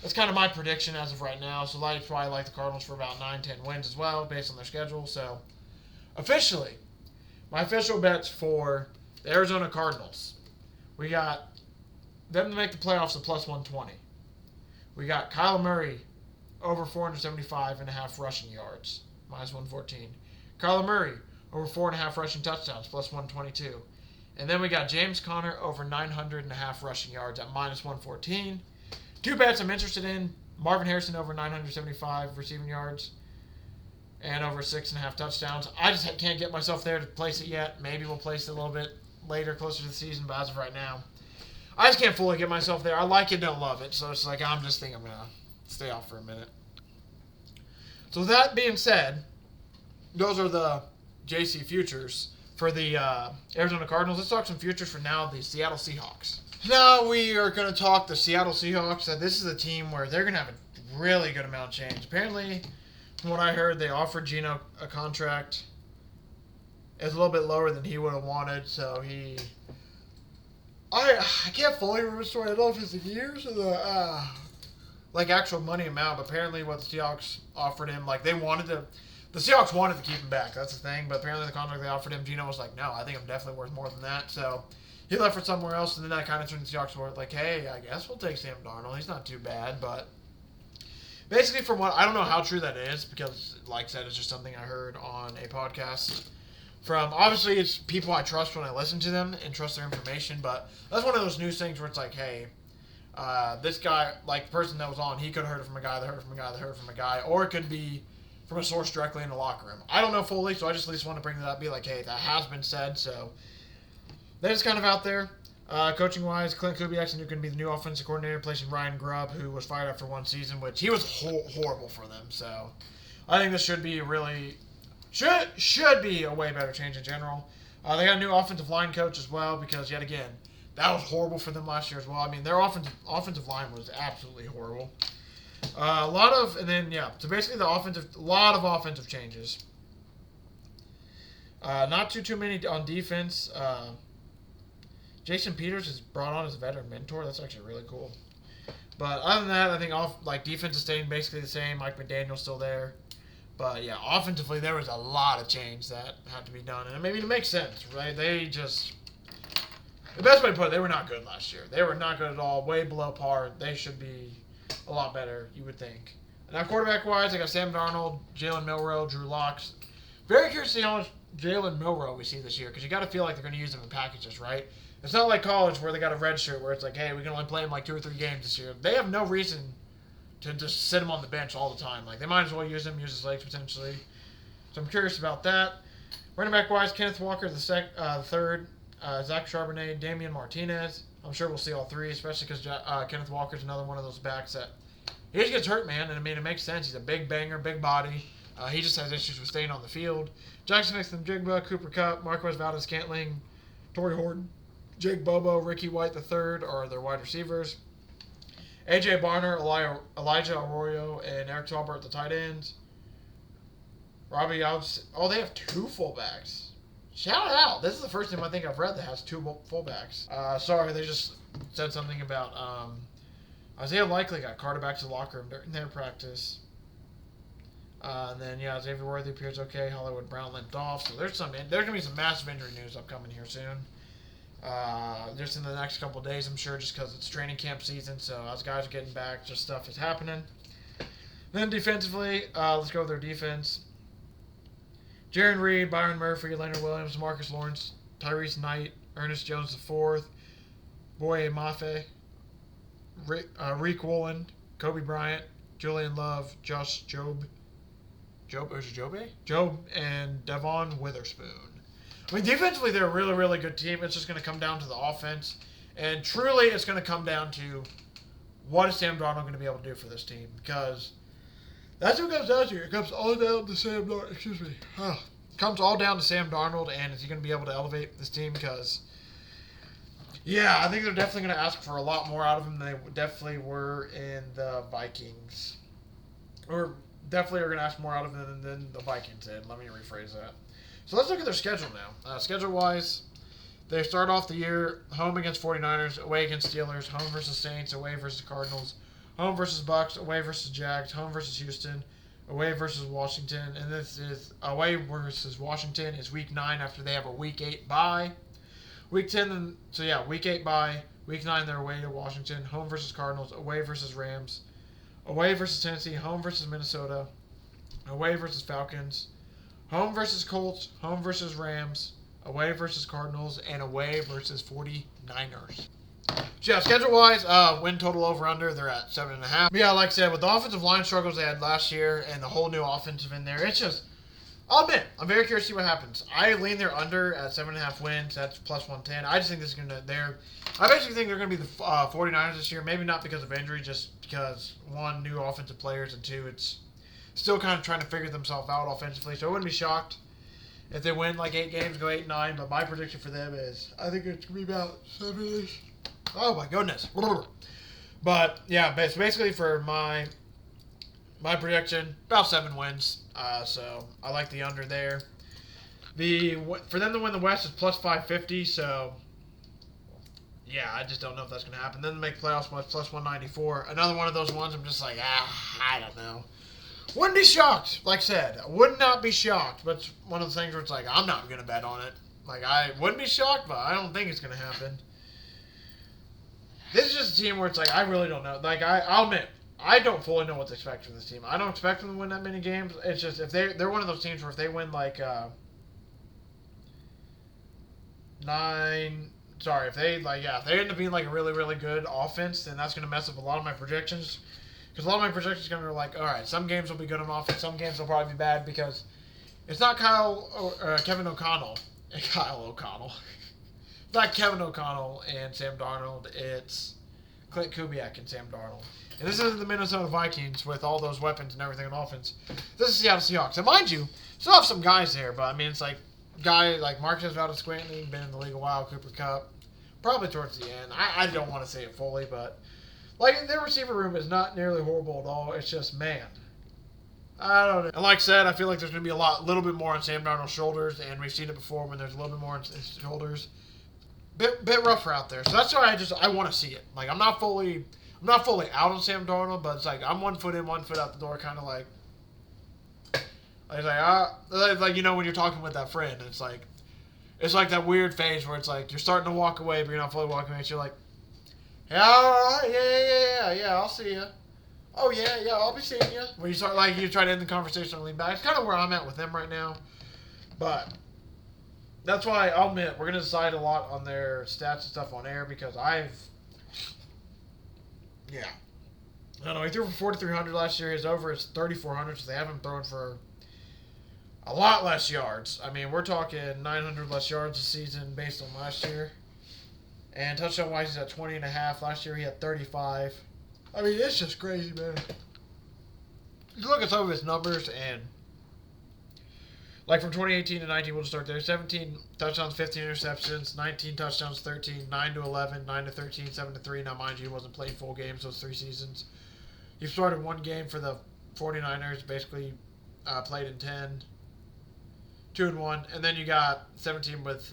That's kind of my prediction as of right now, so that's why I like the Cardinals for about 9-10 wins as well, based on their schedule. So, officially, my official bets for the Arizona Cardinals. We got them to make the playoffs at plus 120. We got Kyler Murray over 475.5 rushing yards, minus 114. Kyler Murray over 4.5 rushing touchdowns, plus 122. And then we got James Conner over 900.5 rushing yards at minus 114. Two bets I'm interested in: Marvin Harrison over 975 receiving yards and over 6.5 touchdowns. I just can't get myself there to place it yet. Maybe we'll place it a little bit later, closer to the season, but as of right now, I just can't fully get myself there. I like it, don't love it, so it's like I'm just thinking I'm going to stay off for a minute. So with that being said, those are the JC futures for the Arizona Cardinals. Let's talk some futures for now, the Seattle Seahawks. Now we are going to talk the Seattle Seahawks. This is a team where they're going to have a really good amount of change. Apparently, from what I heard, they offered Geno a contract. It's a little bit lower than he would have wanted, so I can't fully remember the story. I don't know if it's the years or the actual money amount, but apparently what the Seahawks offered him, the Seahawks wanted to keep him back. That's the thing, but apparently the contract they offered him, Geno was like, no, I think I'm definitely worth more than that. So he left for somewhere else, and then that kind of turned the Seahawks were like, hey, I guess we'll take Sam Darnold. He's not too bad, but basically from what, I don't know how true that is, because like I said, it's just something I heard on a podcast from, obviously it's people I trust when I listen to them and trust their information, but that's one of those news things where it's like, hey, this guy, like the person that was on, he could have heard it from a guy that heard it from a guy that heard it from a guy, or it could be from a source directly in the locker room. I don't know fully, so I just at least want to bring that up, be like, hey, that has been said, so that is kind of out there. Coaching-wise, Clint Kubiak's going to be the new offensive coordinator, replacing Ryan Grubb, who was fired after one season, which he was horrible for them, so I think this should be should be a way better change in general. They got a new offensive line coach as well, because yet again, that was horrible for them last year as well. I mean, their offensive line was absolutely horrible. So basically a lot of offensive changes. Not too many on defense. Jason Peters is brought on as a veteran mentor. That's actually really cool. But other than that, I think defense is staying basically the same. Mike McDaniel's still there. But yeah, offensively there was a lot of change that had to be done, and maybe it makes sense, right? The best way to put it, they were not good last year. They were not good at all, way below par. They should be a lot better, you would think. Now, quarterback-wise, I got Sam Darnold, Jalen Milroe, Drew Lock. Very curious to see how much Jalen Milroe we see this year, because you got to feel like they're going to use him in packages, right? It's not like college where they got a red shirt where it's like, hey, we can only play him like 2 or 3 games this year. They have no reason to just sit him on the bench all the time. Like, they might as well use his legs potentially. So I'm curious about that. Running back-wise, Kenneth Walker, the third. Zach Charbonnet, Damian Martinez. I'm sure we'll see all 3, especially because Kenneth Walker's another one of those backs that he just gets hurt, man. And I mean, it makes sense. He's a big banger, big body. He just has issues with staying on the field. Jackson Smith-Njigba, Cooper Kupp, Marquez Valdez-Scantling, Torrey Horton, Jake Bobo, Ricky White III are their wide receivers. A.J. Barner, Elijah Arroyo, and Eric Talbert at the tight ends. Robbie Alves. Oh, they have 2 fullbacks. Shout out. This is the first time I think I've read that has 2 fullbacks. Sorry, they just said something about Isaiah Likely got carted back to the locker room during their practice. And then, Xavier Worthy appears okay. Hollywood Brown limped off. So there's going to be some massive injury news upcoming here soon. Just in the next couple of days, I'm sure, just because it's training camp season. So as guys are getting back, just stuff is happening. Then defensively, let's go with their defense. Jaron Reed, Byron Murphy, Leonard Williams, Marcus Lawrence, Tyrese Knight, Ernest Jones IV, Boye Mafe, Reek Woolen, Kobe Bryant, Julian Love, Josh Job, and Devon Witherspoon. I mean, defensively, they're a really, really good team. It's just going to come down to the offense. And truly, it's going to come down to what is Sam Darnold going to be able to do for this team. Because that's what it comes down to. It comes all down to Sam Darnold. It comes all down to Sam Darnold, and is he going to be able to elevate this team? Because, I think they're definitely going to ask for a lot more out of him than they definitely were in the Vikings. Or definitely are going to ask more out of him than the Vikings did. Let me rephrase that. So let's look at their schedule now. Schedule-wise, They start off the year home against 49ers, away against Steelers, home versus Saints, away versus Cardinals, home versus Bucks, away versus Jags, home versus Houston, away versus Washington. And this is away versus Washington is week 9 after they have a week 8 bye. Week 10, week 8 bye. Week 9 they're away to Washington, home versus Cardinals, away versus Rams, away versus Tennessee, home versus Minnesota, away versus Falcons, home versus Colts, home versus Rams, away versus Cardinals, and away versus 49ers. So yeah, schedule-wise, win total over-under, they're at 7.5. But yeah, like I said, with the offensive line struggles they had last year and the whole new offensive in there, it's just, I'll admit, I'm very curious to see what happens. I lean their under at 7.5 wins. That's plus 110. I just think this is going to, I basically think they're going to be the 49ers this year. Maybe not because of injury, just because, one, new offensive players, and two, it's still kind of trying to figure themselves out offensively. So I wouldn't be shocked if they win like 8 games, go 8-9, but my prediction for them is I think it's going to be about 7-ish. Oh my goodness. But yeah, basically for my prediction, about 7 wins. So I like the under there. For them to win the West is plus 550, so yeah, I just don't know if that's going to happen. Then to make playoffs was plus 194. Another one of those ones I'm just like, I don't know. Wouldn't be shocked, like I said. I would not be shocked, but it's one of the things where it's like, I'm not going to bet on it. Like, I wouldn't be shocked, but I don't think it's going to happen. This is just a team where it's like, I really don't know. Like, I'll admit, I don't fully know what to expect from this team. I don't expect them to win that many games. It's just, if they're one of those teams where if they win like, if they end up being like a really, really good offense, then that's going to mess up a lot of my projections. Because a lot of my projections are going to be like, all right, some games will be good on offense, some games will probably be bad because it's not Kevin O'Connell. Kyle O'Connell. Not Kevin O'Connell and Sam Darnold. It's Clint Kubiak and Sam Darnold. And this isn't the Minnesota Vikings with all those weapons and everything on offense. This is Seattle Seahawks. And mind you, still have some guys there, but I mean, it's like guys like Marcus Valdez-Scantling, been in the league a while, Cooper Kupp, probably towards the end. I don't want to say it fully, but like their receiver room is not nearly horrible at all. It's just, man, I don't know. And like I said, I feel like there's going to be a little bit more on Sam Darnold's shoulders, and we've seen it before when there's a little bit more on his shoulders. Bit rougher out there. So that's why I want to see it. Like I'm not fully out on Sam Darnold, but it's like I'm 1 foot in, 1 foot out the door, kind of like you know when you're talking with that friend, it's like that weird phase where it's like you're starting to walk away, but you're not fully walking away. So you're like, yeah, all right, yeah, I'll see you. Oh yeah, I'll be seeing you. When you start you try to end the conversation and lean back. It's kind of where I'm at with them right now, but that's why I'll admit we're gonna decide a lot on their stats and stuff on air because I don't know. He threw for 4,300 last year. His over is 3,400, so they have him throwing for a lot less yards. I mean, we're talking 900 less yards a season based on last year. And touchdown-wise, he's at 20.5. Last year, he had 35. I mean, it's just crazy, man. You look at some of his numbers, and like from 2018 to 19, we'll just start there. 17 touchdowns, 15 interceptions, 19 touchdowns, 13, 9 to 11, 9 to 13, 7 to 3. Now, mind you, he wasn't playing full games those 3 seasons. He started 1 game for the 49ers, basically played in 10, 2-1, and then you got 17 with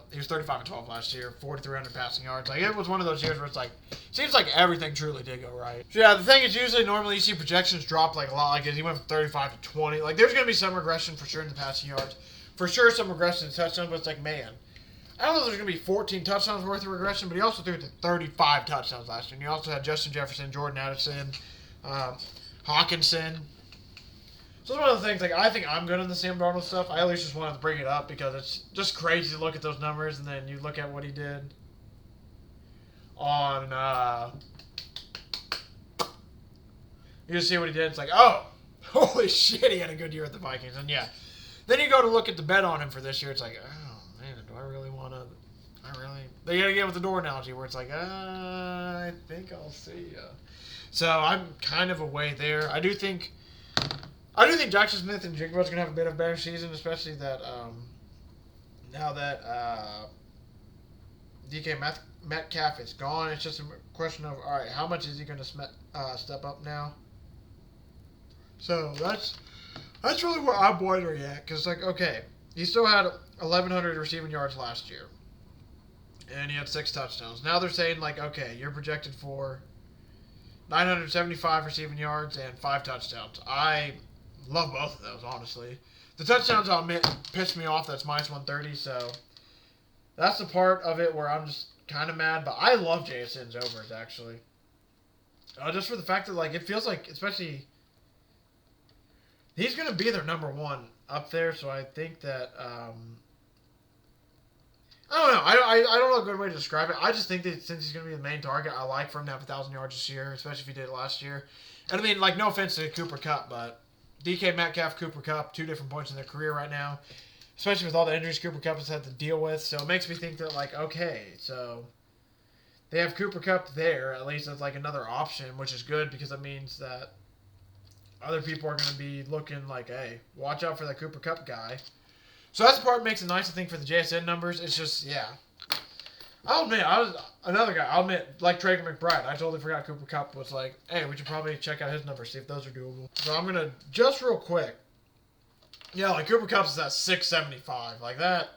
he was 35-12 last year, 4,300 passing yards. Like it was one of those years where it's like seems like everything truly did go right. So yeah, the thing is normally you see projections drop like a lot. Like he went from 35 to 20. Like there's gonna be some regression for sure in the passing yards, for sure some regression in touchdowns. But it's like, man, I don't know if there's gonna be 14 touchdowns worth of regression, but he also threw to 35 touchdowns last year. And you also had Justin Jefferson, Jordan Addison, Hawkinson. So it's one of the things, like, I think I'm good on the Sam Darnold stuff. I at least just wanted to bring it up because it's just crazy to look at those numbers and then you look at what he did on, you just see what he did. It's like, oh, holy shit, he had a good year at the Vikings. And yeah, then you go to look at the bet on him for this year. It's like, oh, man, do I really want to, they got to get with the door analogy where it's like, I think I'll see ya. So I'm kind of away there. I do think Jackson Smith and Jigba's going to have a bit of a better season, especially that now that DK Metcalf is gone. It's just a question of, all right, how much is he going to step up now? So that's really where I'm wondering at, because, like, okay, he still had 1,100 receiving yards last year. and he had 6 touchdowns. Now they're saying, like, okay, you're projected for 975 receiving yards and 5 touchdowns. I love both of those, honestly. The touchdowns, I'll admit, pissed me off. That's minus 130, so that's the part of it where I'm just kind of mad. But I love JSN's overs, actually. Just for the fact that, like, it feels like, especially, he's going to be their number one up there, so I think that, I don't know. I don't know a good way to describe it. I just think that since he's going to be the main target, I like for him to have 1,000 yards this year, especially if he did it last year. And I mean, like, no offense to Cooper Kupp, but DK Metcalf, Cooper Kupp, 2 different points in their career right now, especially with all the injuries Cooper Kupp has had to deal with. So it makes me think that, like, okay, so they have Cooper Kupp there. At least that's like another option, which is good because that means that other people are going to be looking like, hey, watch out for that Cooper Kupp guy. So that's the part that makes it nice, I think, for the JSN numbers. It's just, yeah. I'll admit, I'll admit, like Traeger McBride, I totally forgot Cooper Kupp was like, hey, we should probably check out his numbers, see if those are doable. So I'm going to, just real quick, yeah, like Cooper Kupp's is at 675. Like that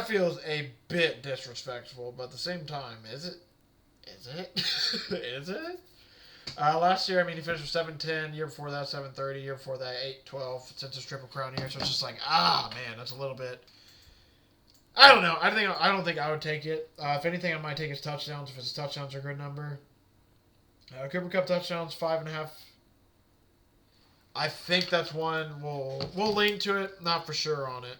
feels a bit disrespectful, but at the same time, is it? Is it? Is it? Last year, I mean, he finished with 710. Year before that, 730. Year before that, 812. Since his Triple Crown year, so it's just like, man, that's a little bit. I don't know. I don't think I would take it. If anything, I might take his touchdowns if his touchdowns are a good number. Cooper Kupp touchdowns 5.5. I think that's one we'll lean to it. Not for sure on it.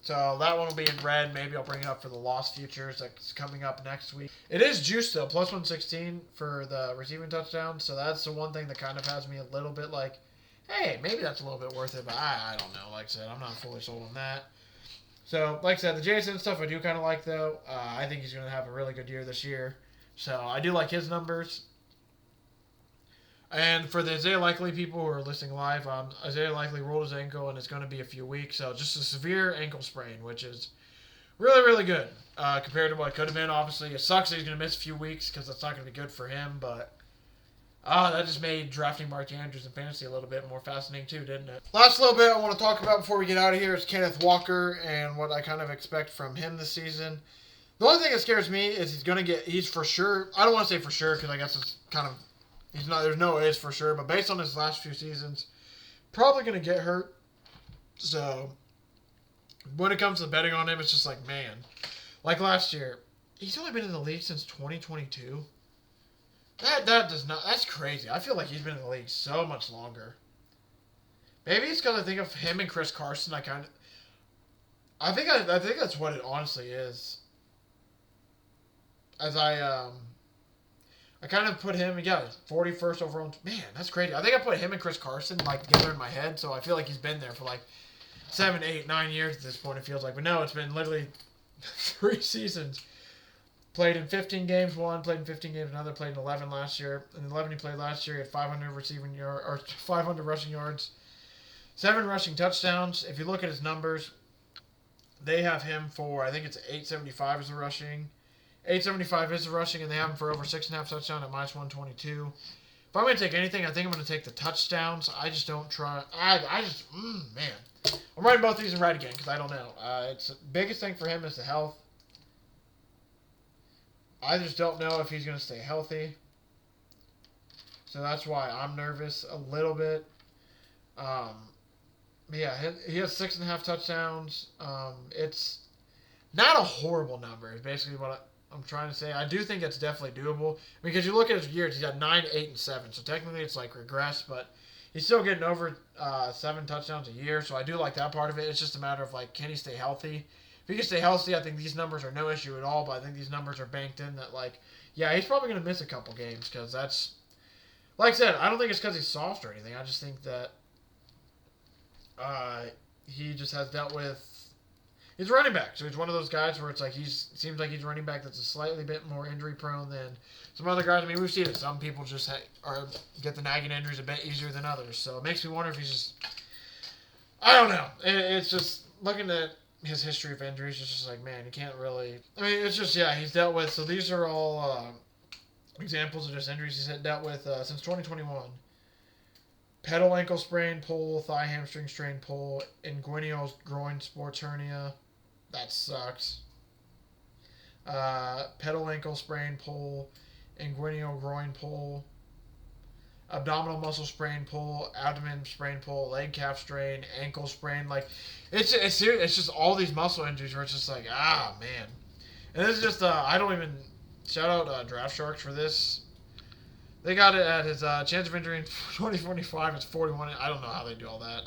So that one will be in red. Maybe I'll bring it up for the lost futures that's coming up next week. It is juiced though, plus 116 for the receiving touchdown. So that's the one thing that kind of has me a little bit like, hey, maybe that's a little bit worth it. But I don't know. Like I said, I'm not fully sold on that. So like I said, the JSN stuff I do kind of like though. I think he's going to have a really good year this year. So I do like his numbers. And for the Isaiah Likely people who are listening live, Isaiah Likely rolled his ankle, and it's going to be a few weeks. So just a severe ankle sprain, which is really, really good compared to what it could have been. Obviously, it sucks that he's going to miss a few weeks because that's not going to be good for him. But that just made drafting Mark Andrews in fantasy a little bit more fascinating too, didn't it? Last little bit I want to talk about before we get out of here is Kenneth Walker and what I kind of expect from him this season. The only thing that scares me is he's for sure, I don't want to say for sure because I guess it's kind of, there's no is for sure, but based on his last few seasons, probably going to get hurt. So, when it comes to betting on him, it's just like, man. Like last year, he's only been in the league since 2022. That's crazy. I feel like he's been in the league so much longer. Maybe it's because I think of him and Chris Carson, I think that's what it honestly is. As I kind of put him, 41st overall. Man, that's crazy. I think I put him and Chris Carson like together in my head, so I feel like he's been there for like 7, 8, 9 years at this point, it feels like. But no, it's been literally 3 seasons. Played in 15 games one, played in 15 games another, played in 11 last year. In 11 he played last year, he had 500 500 rushing yards, 7 rushing touchdowns. If you look at his numbers, they have him for, I think it's 875 as the rushing. 875 is the rushing, and they have him for over 6.5 touchdowns at minus 122. If I'm going to take anything, I think I'm going to take the touchdowns. I just don't try. Man. I'm writing both these in red again because I don't know. It's the biggest thing for him is the health. I just don't know if he's going to stay healthy. So that's why I'm nervous a little bit. Yeah, he has 6.5 touchdowns. It's not a horrible number, is basically what I'm trying to say. I do think it's definitely doable. Because you look at his years, he's got 9, 8, and 7. So technically it's like regress, but he's still getting over 7 touchdowns a year. So I do like that part of it. It's just a matter of like, can he stay healthy? If he can stay healthy, I think these numbers are no issue at all. But I think these numbers are banked in that like, yeah, he's probably going to miss a couple games because that's, like I said, I don't think it's because he's soft or anything. I just think that he just has dealt with. He's a running back, so he's one of those guys where it's like seems like he's a running back that's a slightly bit more injury prone than some other guys. I mean, we've seen it. Some people just get the nagging injuries a bit easier than others. So it makes me wonder if he's just. I don't know. It's just looking at his history of injuries. It's just like, man, you can't really. I mean, it's just he's dealt with. So these are all examples of just injuries he's dealt with since 2021. Pedal ankle sprain, pull, thigh hamstring strain, pull, inguinal groin sports hernia. That sucks. pedal ankle sprain pull, inguinal groin pull, abdominal muscle sprain pull, abdomen sprain pull, leg calf strain, ankle sprain. Like, it's just all these muscle injuries where it's just like, man. And this is just, I don't even, shout out Draft Sharks for this. They got it at his chance of injury in 2025. It's 41. I don't know how they do all that.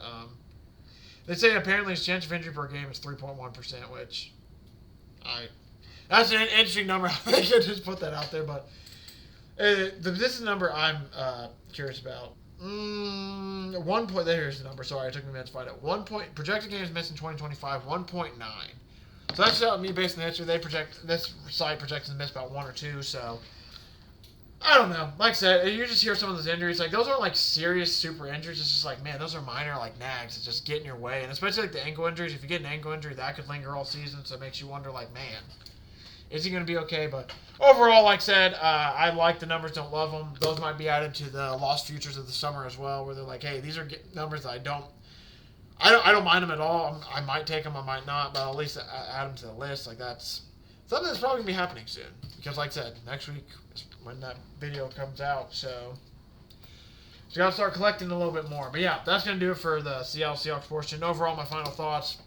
They say apparently his chance of injury per game is 3.1%, which that's an interesting number. I could just put that out there, but this is a number I'm curious about. 1 point. There's the number. Sorry, it took me a minute to find it. 1 point projected games missed in 2025. 1.9. So that's me based on the history. This site projects to miss about 1 or 2. So I don't know. Like I said, you just hear some of those injuries. Like, those aren't like serious super injuries. It's just like, man, those are minor like nags. It's just getting your way. And especially like the ankle injuries. If you get an ankle injury, that could linger all season. So it makes you wonder, like, man, is he going to be okay? But overall, like I said, I like the numbers. Don't love them. Those might be added to the lost futures of the summer as well, where they're like, hey, these are numbers that I don't mind them at all. I might take them, I might not, but I'll at least add them to the list. Like, that's something that's probably going to be happening soon. Because, like I said, next week is when that video comes out. So you got to start collecting a little bit more. But, yeah, that's going to do it for the Seattle Seahawks portion. Overall, my final thoughts.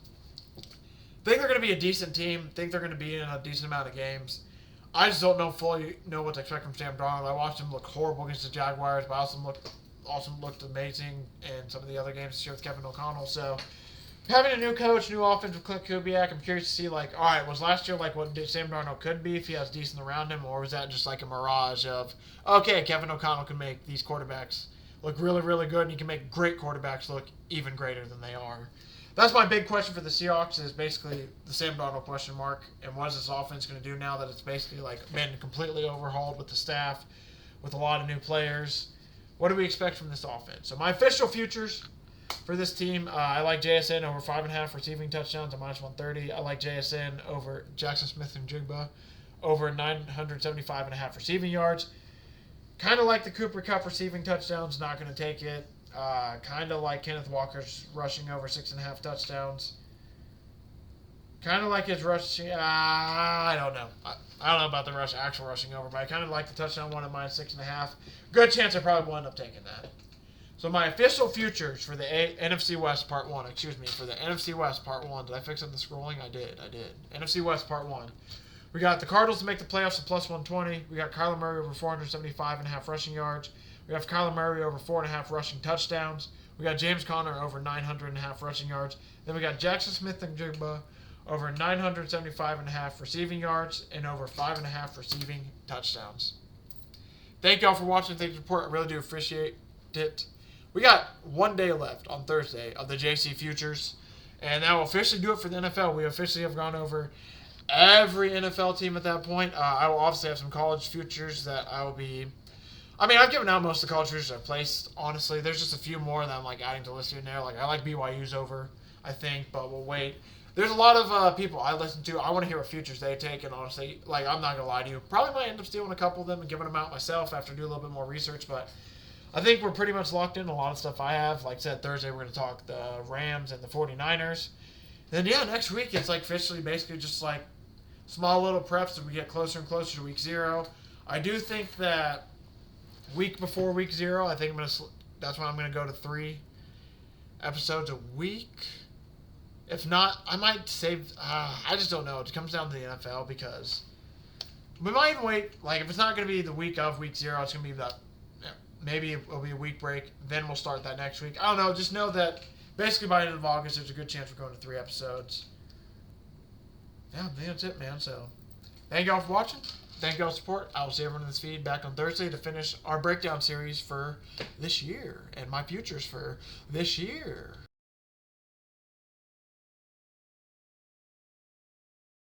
Think they're going to be a decent team. Think they're going to be in a decent amount of games. I just don't fully know what to expect from Sam Darnold. I watched him look horrible against the Jaguars, but also looked amazing in some of the other games this year with Kevin O'Connell. So having a new coach, new offense with Clint Kubiak, I'm curious to see, like, all right, was last year like what Sam Darnold could be if he has decent around him, or was that just like a mirage of, okay, Kevin O'Connell can make these quarterbacks look really, really good, and he can make great quarterbacks look even greater than they are. That's my big question for the Seahawks, is basically the Sam Darnold question mark, and what is this offense going to do now that it's basically like been completely overhauled with the staff, with a lot of new players. What do we expect from this offense? So my official futures for this team, I like JSN over 5.5 receiving touchdowns at -130. I like JSN over Jackson Smith and Jigba over 975.5 receiving yards. Kind of like the Cooper Kupp receiving touchdowns, not going to take it. Kind of like Kenneth Walker's rushing over 6.5 touchdowns. Kind of like his rushing. I don't know. I don't know about the actual rushing over, but I kind of like the touchdown one at -6.5. Good chance I probably will end up taking that. So my official futures for the NFC West Part 1. Excuse me, for the NFC West Part 1. Did I fix up the scrolling? I did. NFC West Part 1. We got the Cardinals to make the playoffs at +120. We got Kyler Murray over 475.5 rushing yards. We have Kyler Murray over 4.5 rushing touchdowns. We got James Conner over 900.5 rushing yards. Then we got Jackson Smith and Jigba over 975.5 receiving yards and over 5.5 receiving touchdowns. Thank y'all for watching. Thank you for support. I really do appreciate it. We got 1 day left on Thursday of the JC Futures, and that will officially do it for the NFL. We officially have gone over every NFL team at that point. I will obviously have some college futures that I will be... I've given out most of the college futures I've placed, honestly. There's just a few more that I'm adding to list here and there. I like BYU's over, I think, but we'll wait. There's a lot of people I listen to. I want to hear what futures they take, and honestly, I'm not going to lie to you. Probably might end up stealing a couple of them and giving them out myself after doing a little bit more research, but I think we're pretty much locked in a lot of stuff I have. Like I said, Thursday we're going to talk the Rams and the 49ers. And then, next week it's officially basically just small little preps as we get closer and closer to week 0. I do think that week before week 0, I think that's when I'm going to go to 3 episodes a week. If not, I might save. I just don't know. It comes down to the NFL because we might even wait. If it's not going to be the week of week 0, it's going to be maybe it'll be a week break. Then we'll start that next week. I don't know. Just know that basically by the end of August, there's a good chance we're going to 3 episodes. Yeah, I think that's it, man. So thank y'all for watching. Thank y'all for support. I will see everyone in this feed back on Thursday to finish our breakdown series for this year and my futures for this year.